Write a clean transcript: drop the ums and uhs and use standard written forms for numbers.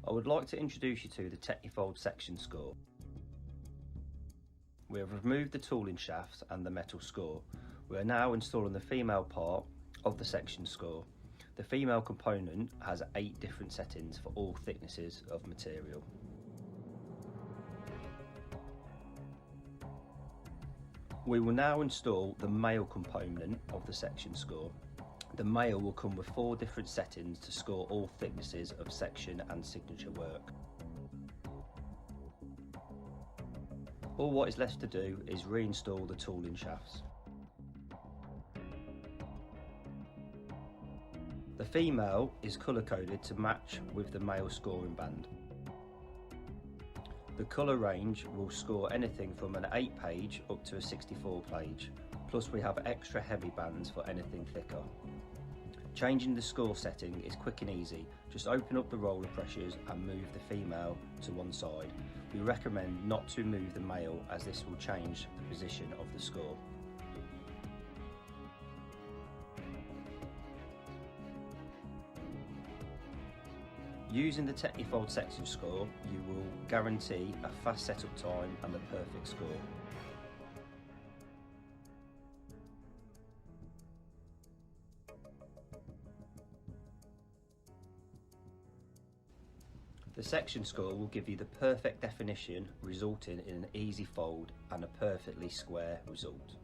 I would like to introduce you to the Technifold section score. We have removed the tooling shafts and the metal score. We are now installing the female part of the section score. The female component has 8 different settings for all thicknesses of material. We will now install the male component of the section score. The male will come with 4 different settings to score all thicknesses of section and signature work. All what is left to do is reinstall the tooling shafts. The female is colour coded to match with the male scoring band. The colour range will score anything from an 8-page up to a 64-page, plus we have extra heavy bands for anything thicker. Changing the score setting is quick and easy. Just open up the roller pressures and move the female to one side. We recommend not to move the male as this will change the position of the score. Using the Technifold section score, you will guarantee a fast setup time and the perfect score. The section score will give you the perfect definition, resulting in an easy fold and a perfectly square result.